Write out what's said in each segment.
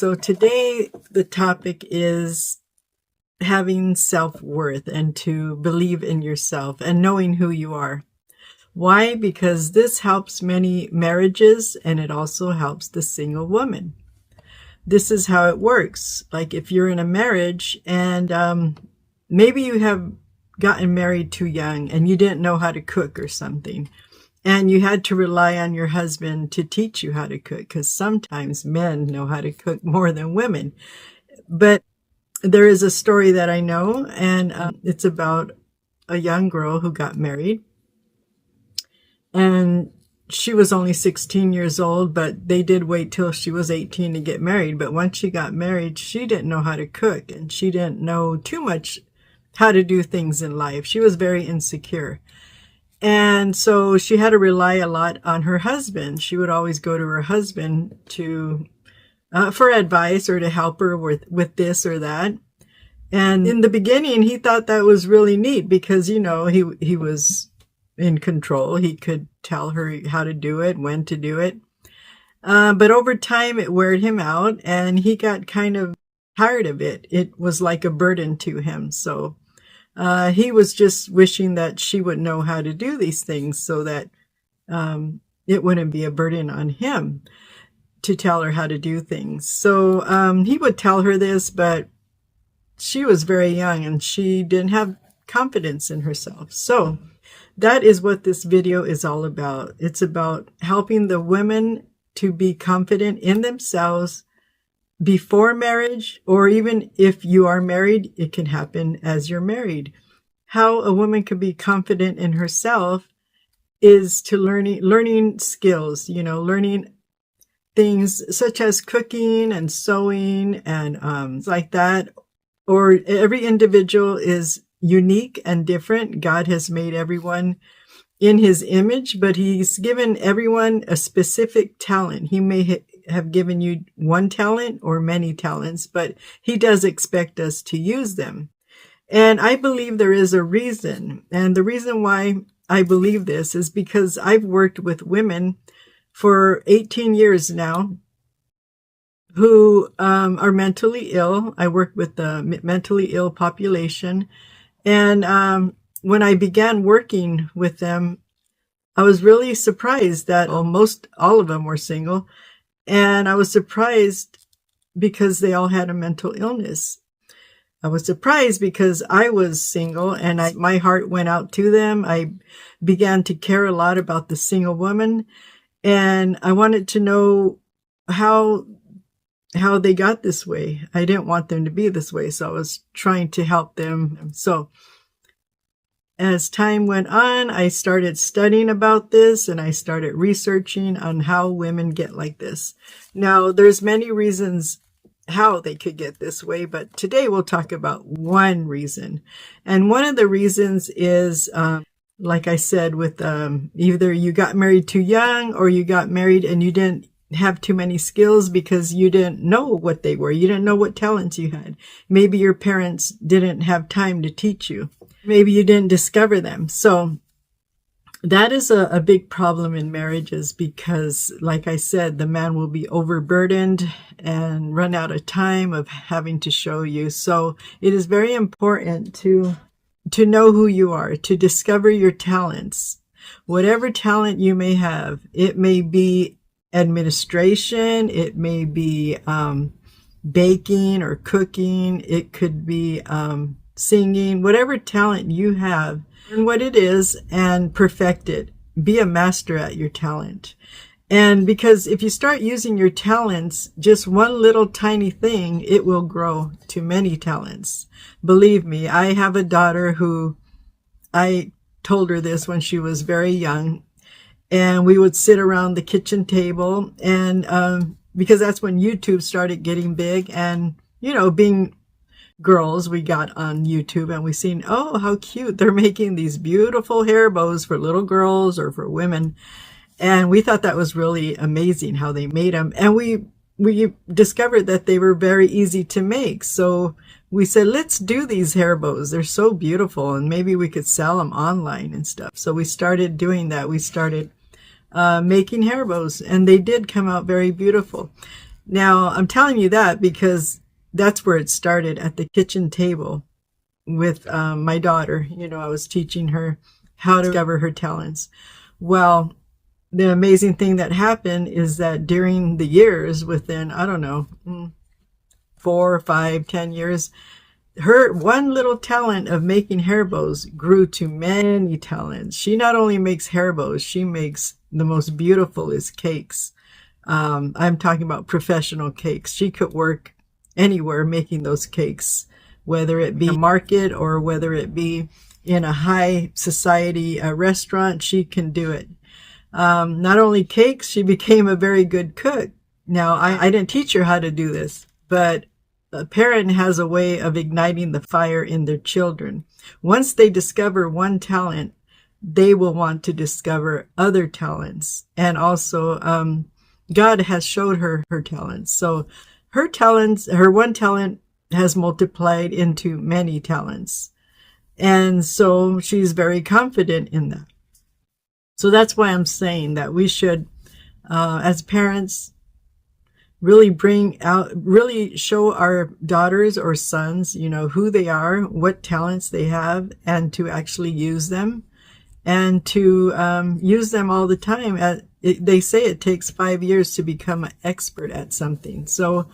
So today the topic is having self-worth and to believe in yourself and knowing who you are. Why? Because this helps many marriages and it also helps the single woman. This is how it works. Like if you're in a marriage and maybe you have gotten married too young and you didn't know how to cook or something. And you had to rely on your husband to teach you how to cook, because sometimes men know how to cook more than women. But there is a story that I know, and it's about a young girl who got married. And she was only 16 years old, but they did wait till she was 18 to get married. But once she got married, she didn't know how to cook, and she didn't know too much how to do things in life. She was very insecure. And so she had to rely a lot on her husband. She would always go to her husband to for advice or to help her with this or that. And in the beginning, he thought that was really neat because, you know, he was in control. He could tell her how to do it, when to do it. But over time, it wore him out and he got kind of tired of it. It was like a burden to him. So he was just wishing that she would know how to do these things so that it wouldn't be a burden on him to tell her how to do things. So he would tell her this, but she was very young and she didn't have confidence in herself. So that is what this video is all about. It's about helping the women to be confident in themselves before marriage, or even if you are married, it can happen as you're married. How a woman can be confident in herself is to learning skills, you know, learning things such as cooking and sewing and like that. Or every individual is unique and different. God has made everyone in his image, but he's given everyone a specific talent. He may have given you one talent or many talents, but he does expect us to use them. And I believe there is a reason. And the reason why I believe this is because I've worked with women for 18 years now who are mentally ill. I work with the mentally ill population. And when I began working with them, I was really surprised that almost all of them were single. And I was surprised because they all had a mental illness. I was surprised because I was single and my heart went out to them. I began to care a lot about the single woman. And I wanted to know how they got this way. I didn't want them to be this way. So I was trying to help them. So as time went on, I started studying about this and I started researching on how women get like this. Now, there's many reasons how they could get this way, but today we'll talk about one reason. And one of the reasons is, like I said, with either you got married too young or you got married and you didn't have too many skills because you didn't know what they were. You didn't know what talents you had. Maybe your parents didn't have time to teach you. Maybe you didn't discover them. So that is a big problem in marriages because, like I said, the man will be overburdened and run out of time of having to show you. So it is very important to know who you are, to discover your talents. Whatever talent you may have, it may be administration, it may be baking or cooking, it could be singing, whatever talent you have, learn what it is and perfect it. Be a master at your talent. And because if you start using your talents, just one little tiny thing, it will grow to many talents. Believe me, I have a daughter who I told her this when she was very young. And we would sit around the kitchen table and because that's when YouTube started getting big and, you know, being girls, we got on YouTube and we seen, oh, how cute. They're making these beautiful hair bows for little girls or for women. And we thought that was really amazing how they made them. And we discovered that they were very easy to make. So we said, let's do these hair bows. They're so beautiful and maybe we could sell them online and stuff. So we started doing that. We started making hair bows and they did come out very beautiful. Now, I'm telling you that because that's where it started, at the kitchen table with my daughter. I was teaching her how to discover her talents. Well, the amazing thing that happened is that during the years, within, I don't know, 4, 5, 10 years, her one little talent of making hair bows grew to many talents. She not only makes hair bows, she makes the most beautifulest cakes. I'm talking about professional cakes. She could work anywhere making those cakes, whether it be a market or whether it be in a high society restaurant. She can do it. Not only cakes, she became a very good cook. Now, I didn't teach her how to do this, but a parent has a way of igniting the fire in their children. Once they discover one talent, they will want to discover other talents. And also, God has showed her her talents. So her talents, her one talent has multiplied into many talents. And so she's very confident in that. So that's why I'm saying that we should, as parents, really show our daughters or sons, who they are, what talents they have, and to actually use them, and to use them all the time. They say it takes 5 years to become an expert at something. So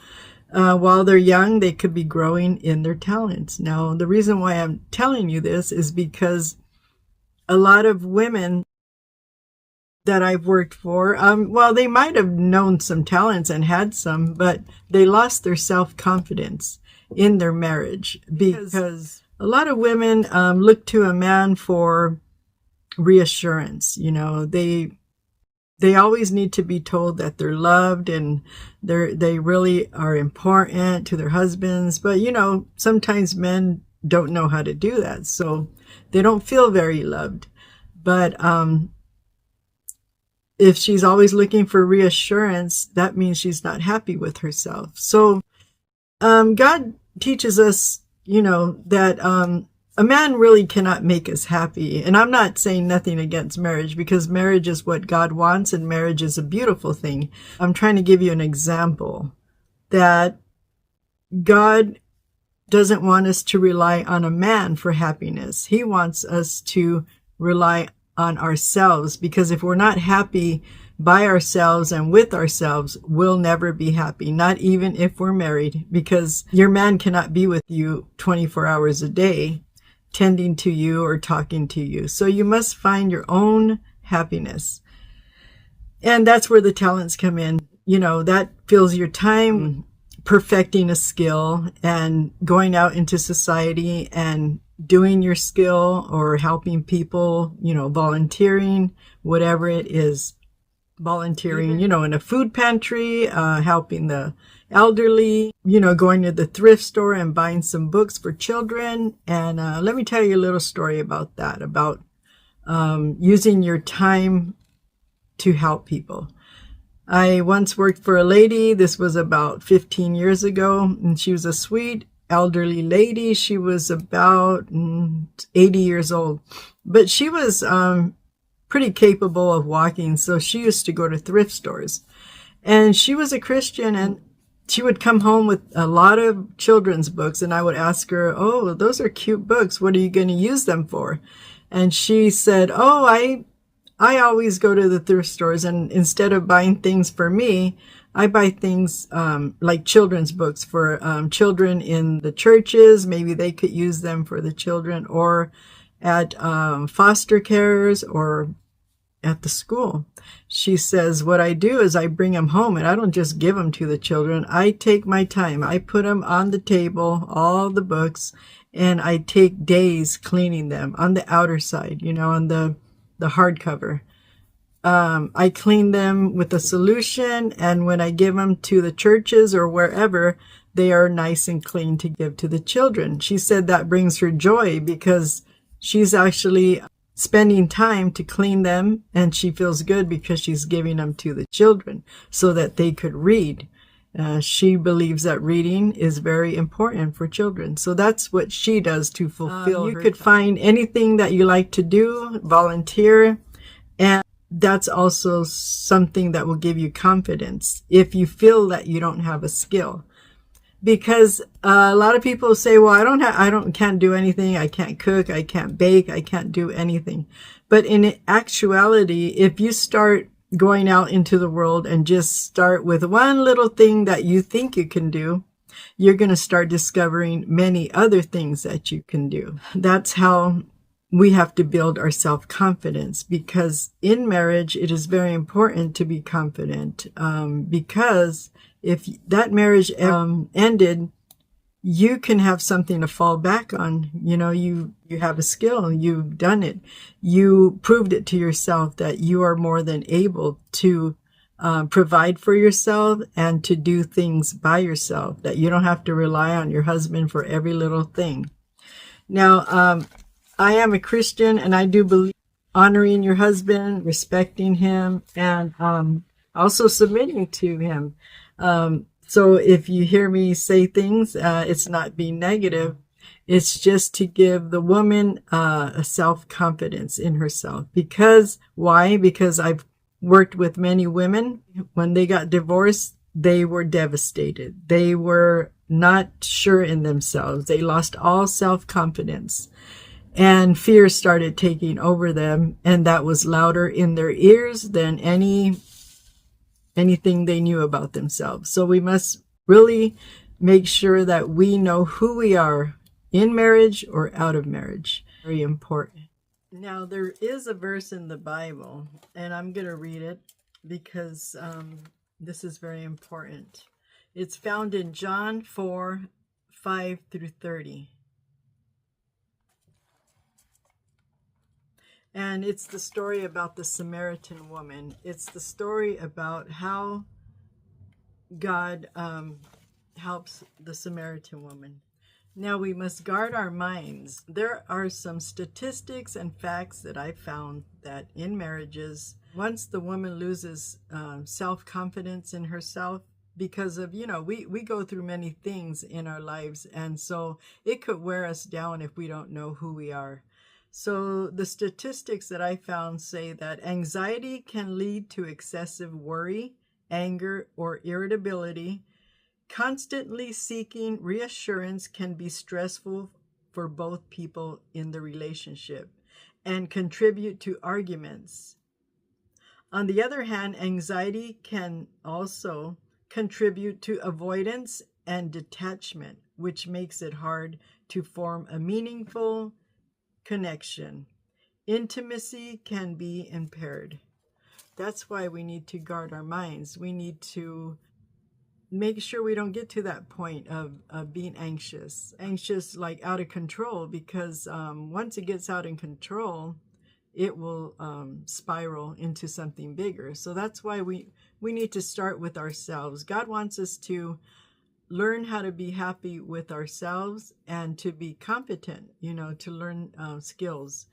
while they're young, they could be growing in their talents. Now, the reason why I'm telling you this is because a lot of women that I've worked for, well, they might have known some talents and had some, but they lost their self-confidence in their marriage because a lot of women look to a man for reassurance. They always need to be told that they're loved and they really are important to their husbands. But, sometimes men don't know how to do that, so they don't feel very loved. But if she's always looking for reassurance, that means she's not happy with herself. So God teaches us, that a man really cannot make us happy. And I'm not saying nothing against marriage, because marriage is what God wants and marriage is a beautiful thing. I'm trying to give you an example that God doesn't want us to rely on a man for happiness. He wants us to rely on ourselves, because if we're not happy by ourselves and with ourselves, we'll never be happy, not even if we're married, because your man cannot be with you 24 hours a day, tending to you or talking to you. So you must find your own happiness. And that's where the talents come in. That fills your time perfecting a skill and going out into society and doing your skill or helping people, volunteering, whatever it is. Volunteering, in a food pantry, helping the elderly, going to the thrift store and buying some books for children. And let me tell you a little story about that, about using your time to help people. I once worked for a lady. This was about 15 years ago, and she was a sweet elderly lady. She was about 80 years old, but she was pretty capable of walking. So she used to go to thrift stores, and she was a Christian, and she would come home with a lot of children's books, and I would ask her, "Oh, those are cute books. What are you going to use them for?" And she said, "Oh, I always go to the thrift stores, and instead of buying things for me, I buy things like children's books for children in the churches. Maybe they could use them for the children, or at foster carers, or at the school." She says, "What I do is I bring them home, and I don't just give them to the children. I take my time. I put them on the table, all the books, and I take days cleaning them on the outer side, on the hardcover. I clean them with a solution, and when I give them to the churches or wherever, they are nice and clean to give to the children." She said that brings her joy because she's actually spending time to clean them, and she feels good because she's giving them to the children so that they could read. She believes that reading is very important for children. So that's what she does to fulfill her. You could find anything that you like to do, volunteer, and that's also something that will give you confidence if you feel that you don't have a skill. Because a lot of people say, well, can't do anything. I can't cook. I can't bake. I can't do anything. But in actuality, if you start going out into the world and just start with one little thing that you think you can do, you're going to start discovering many other things that you can do. That's how we have to build our self-confidence, because in marriage, it is very important to be confident, because if that marriage ended, you can have something to fall back on. You have a skill, you've done it. You proved it to yourself that you are more than able to provide for yourself and to do things by yourself, that you don't have to rely on your husband for every little thing. Now, I am a Christian, and I do believe honoring your husband, respecting him, and also submitting to him. So if you hear me say things, it's not being negative. It's just to give the woman a self-confidence in herself. Why? Because I've worked with many women. When they got divorced, they were devastated. They were not sure in themselves. They lost all self-confidence. And fear started taking over them, and that was louder in their ears than anything they knew about themselves. So we must really make sure that we know who we are in marriage or out of marriage. Very important. Now, there is a verse in the Bible, and I'm going to read it because this is very important. It's found in John 4:5-30. And it's the story about the Samaritan woman. It's the story about how God helps the Samaritan woman. Now, we must guard our minds. There are some statistics and facts that I found that in marriages, once the woman loses self-confidence in herself, because of, we go through many things in our lives, and so it could wear us down if we don't know who we are. So the statistics that I found say that anxiety can lead to excessive worry, anger, or irritability. Constantly seeking reassurance can be stressful for both people in the relationship and contribute to arguments. On the other hand, anxiety can also contribute to avoidance and detachment, which makes it hard to form a meaningful connection. Intimacy can be impaired. That's why we need to guard our minds. We need to make sure we don't get to that point of being anxious, like out of control, because once it gets out of control, it will spiral into something bigger. So that's why we need to start with ourselves. God wants us to learn how to be happy with ourselves and to be competent, to learn skills.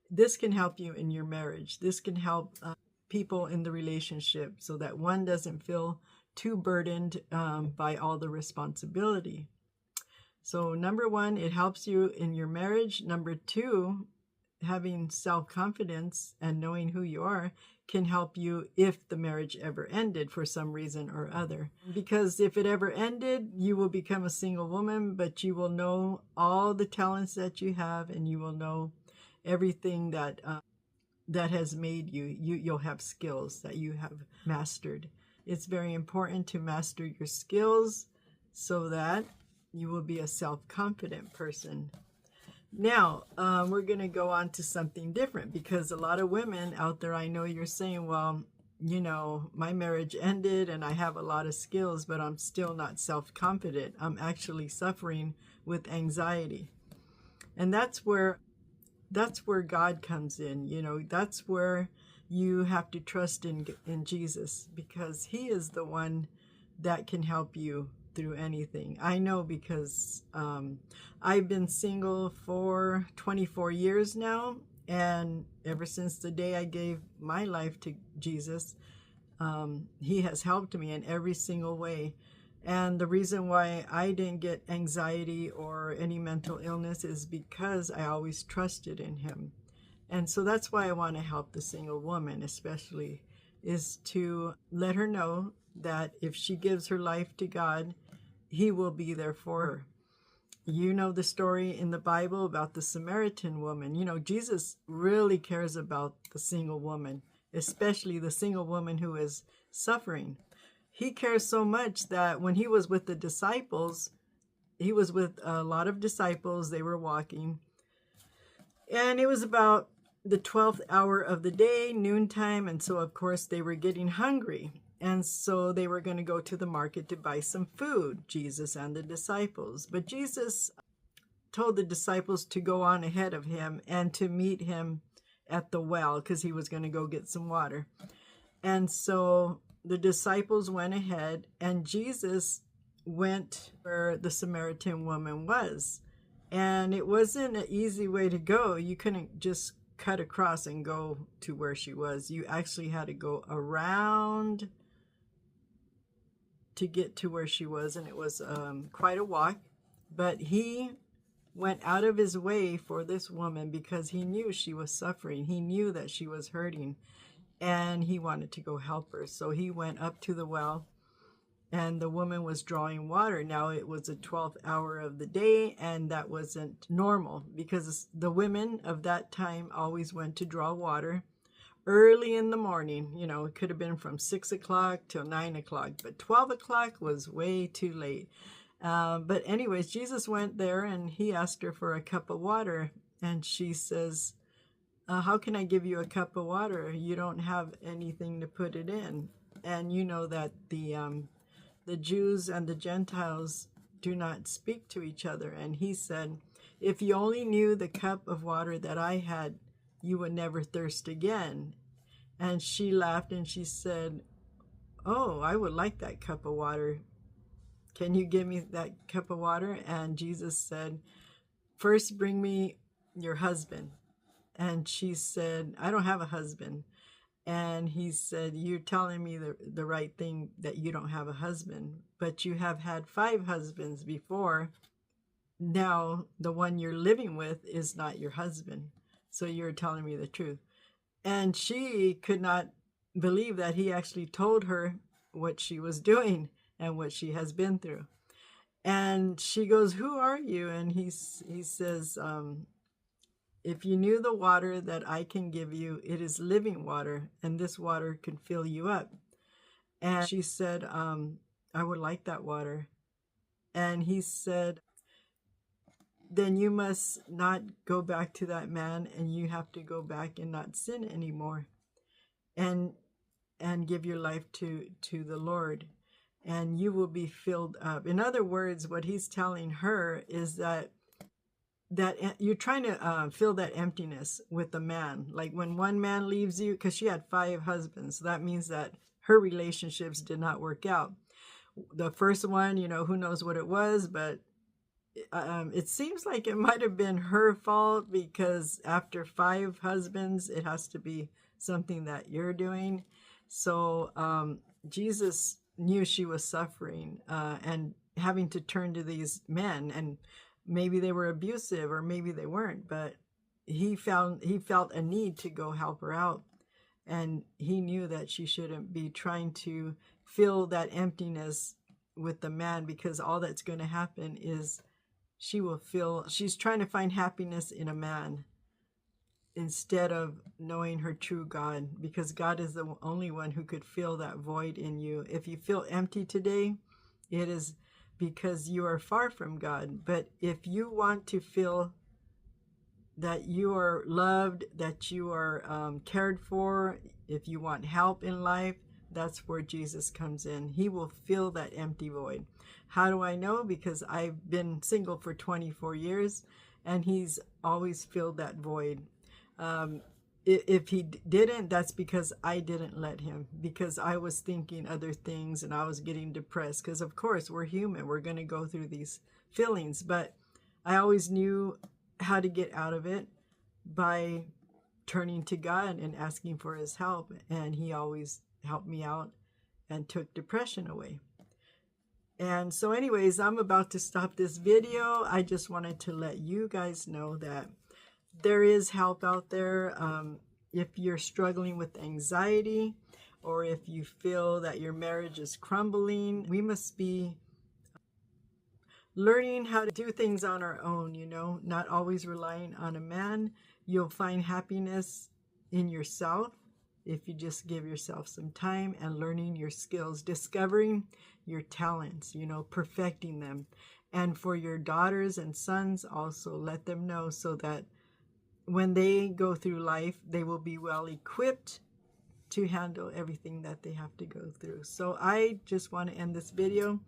This can help you in your marriage. This can help people in the relationship so that one doesn't feel too burdened by all the responsibility. So number one, it helps you in your marriage. Number two, having self-confidence and knowing who you are can help you if the marriage ever ended for some reason or other. Because if it ever ended, you will become a single woman, but you will know all the talents that you have, and you will know everything that has made you. You'll have skills that you have mastered. It's very important to master your skills so that you will be a self-confident person. Now, we're going to go on to something different, because a lot of women out there, I know you're saying, well, my marriage ended and I have a lot of skills, but I'm still not self-confident. I'm actually suffering with anxiety. And that's where God comes in. That's where you have to trust in Jesus, because he is the one that can help you through anything. I know, because I've been single for 24 years now, and ever since the day I gave my life to Jesus, he has helped me in every single way. And the reason why I didn't get anxiety or any mental illness is because I always trusted in him. And so that's why I want to help the single woman, especially, is to let her know that if she gives her life to God, He will be there for her. You know the story in the Bible about the Samaritan woman. You know, Jesus really cares about the single woman, especially the single woman who is suffering. He cares so much that when He was with the disciples, He was with a lot of disciples. They were walking. And it was about the 12th hour of the day, noontime. And so, of course, they were getting hungry. And so they were going to go to the market to buy some food, Jesus and the disciples. But Jesus told the disciples to go on ahead of Him and to meet Him at the well because He was going to go get some water. And so the disciples went ahead, and Jesus went where the Samaritan woman was. And it wasn't an easy way to go. You couldn't just cut across and go to where she was. You actually had to go around to get to where she was, and it was quite a walk. But He went out of His way for this woman because He knew she was suffering. He knew that she was hurting, and He wanted to go help her. So He went up to the well, and the woman was drawing water. Now it was the 12th hour of the day, and that wasn't normal because the women of that time always went to draw water early in the morning. You know, it could have been from 6 o'clock till 9 o'clock, but 12 o'clock was way too late. But anyways, Jesus went there and He asked her for a cup of water, and she says, how can I give you a cup of water? You don't have anything to put it in. And you know that the Jews and the Gentiles do not speak to each other. And He said, if you only knew the cup of water that I had, you would never thirst again. And she laughed and she said, oh, I would like that cup of water. Can you give me that cup of water? And Jesus said, first bring me your husband. And she said, I don't have a husband. And He said, you're telling me the right thing that you don't have a husband, but you have had 5 husbands before. Now the one you're living with is not your husband. So you're telling me the truth. And she could not believe that He actually told her what she was doing and what she has been through. And she goes, who are you? And he says, if you knew the water that I can give you, it is living water, and this water can fill you up. And she said, I would like that water. And He said, then you must not go back to that man, and you have to go back and not sin anymore, and give your life to the Lord, and you will be filled up. In other words, what He's telling her is that you're trying to fill that emptiness with a man. Like when one man leaves you, because she had 5 husbands, so that means that her relationships did not work out. The first one, you know, who knows what it was, but it seems like it might have been her fault, because after 5 husbands, it has to be something that you're doing. So Jesus knew she was suffering and having to turn to these men, and maybe they were abusive or maybe they weren't, but he felt a need to go help her out. And He knew that she shouldn't be trying to fill that emptiness with the man, because all that's going to happen is she's trying to find happiness in a man instead of knowing her true God, because God is the only one who could fill that void in you. If you feel empty today, it is because you are far from God. But if you want to feel that you are loved, that you are cared for, if you want help in life, that's where Jesus comes in. He will fill that empty void. How do I know? Because I've been single for 24 years, and He's always filled that void. If He didn't, that's because I didn't let Him, because I was thinking other things and I was getting depressed, because of course we're human, we're going to go through these feelings. But I always knew how to get out of it by turning to God and asking for His help, and He always helped me out and took depression away. And so anyways, I'm about to stop this video. I just wanted to let you guys know that there is help out there. If you're struggling with anxiety, or if you feel that your marriage is crumbling, we must be learning how to do things on our own, not always relying on a man. You'll find happiness in yourself if you just give yourself some time and learning your skills, discovering your talents, perfecting them. And for your daughters and sons also, let them know so that when they go through life, they will be well equipped to handle everything that they have to go through. So I just want to end this video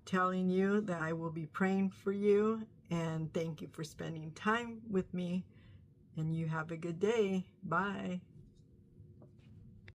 telling you that I will be praying for you, and thank you for spending time with me, and you have a good day. Bye.